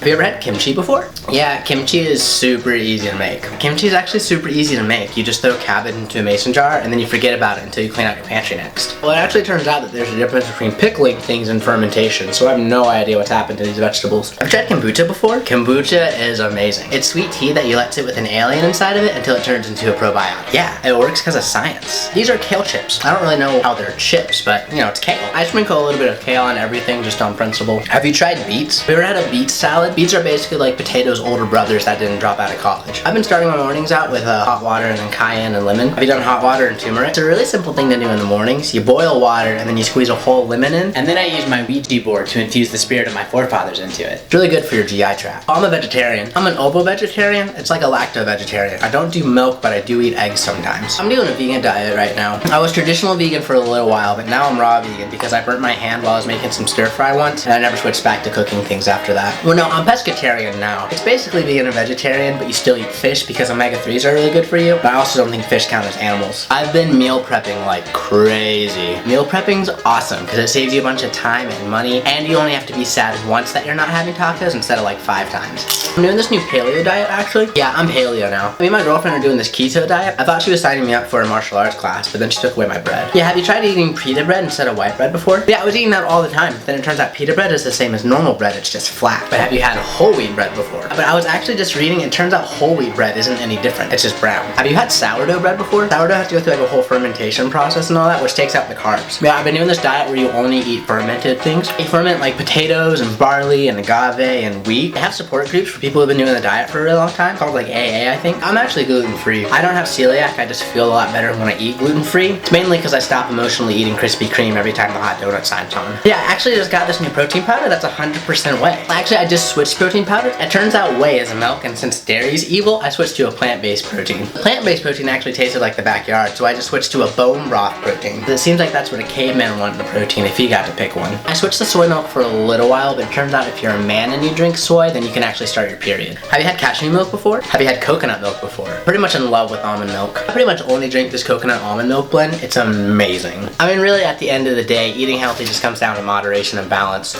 Have you ever had kimchi before? Yeah, kimchi is super easy to make. Kimchi is actually super easy to make. You just throw cabbage into a mason jar and then you forget about it until you clean out your pantry next. Well, it actually turns out that there's a difference between pickling things and fermentation, so I have no idea what's happened to these vegetables. Have you tried kombucha before? Kombucha is amazing. It's sweet tea that you let sit with an alien inside of it until it turns into a probiotic. Yeah, it works because of science. These are kale chips. I don't really know how they're chips, but you know, it's kale. I sprinkle a little bit of kale on everything just on principle. Have you tried beets? Have you ever had a beet salad? Beets are basically like potatoes' older brothers that didn't drop out of college. I've been starting my mornings out with hot water and then cayenne and lemon. Have you done hot water and turmeric? It's a really simple thing to do in the mornings. You boil water and then you squeeze a whole lemon in, and then I use my Ouija board to infuse the spirit of my forefathers into it. It's really good for your GI tract. I'm a vegetarian. I'm an ovo-vegetarian. It's like a lacto-vegetarian. I don't do milk, but I do eat eggs sometimes. I'm doing a vegan diet right now. I was traditional vegan for a little while, but now I'm raw vegan because I burnt my hand while I was making some stir fry once, and I never switched back to cooking things after that. Well, no, I'm pescatarian now. It's basically vegan and vegetarian, but you still eat fish because omega-3s are really good for you, but I also don't think fish count as animals. I've been meal prepping like crazy. Meal prepping's awesome because it saves you a bunch of time and money, and you only have to be sad once that you're not having tacos instead of like 5 times. I'm doing this new paleo diet actually. Yeah, I'm paleo now. Me and my girlfriend are doing this keto diet. I thought she was signing me up for a martial arts class, but then she took away my bread. Yeah, have you tried eating pita bread instead of white bread before? Yeah, I was eating that all the time. Then it turns out pita bread is the same as normal bread, it's just flat. But have you had whole wheat bread before? But I was actually just reading, it turns out whole wheat bread isn't any different, it's just brown. Have you had sourdough bread before? Sourdough has to go through like a whole fermentation process and all that, which takes out the carbs. Yeah, I've been doing this diet where you only eat fermented things. You ferment like potatoes and barley and agave and wheat. They have support groups for people who've been doing the diet for a really long time, called like AA, I think. I'm actually gluten-free. I don't have celiac, I just feel a lot better when I eat gluten-free. It's mainly because I stop emotionally eating Krispy Kreme every time the hot donut sign's on. Yeah, I actually just got this new protein powder that's 100% whey. Actually, I just switched protein powder. It turns out whey is milk, and since dairy's evil, I switched to a plant-based protein. Plant-based protein actually tasted like the backyard, so I just switched to a bone broth protein. It seems like that's what a caveman wanted in a protein if he got to pick one. I switched to soy milk for a little while, but it turns out if you're a man and you drink soy, then you can actually start your period. Have you had cashew milk before? Have you had coconut milk before? Pretty much in love with almond milk. I pretty much only drink this coconut almond milk blend. It's amazing. I mean, really, at the end of the day, eating healthy just comes down to moderation and balance.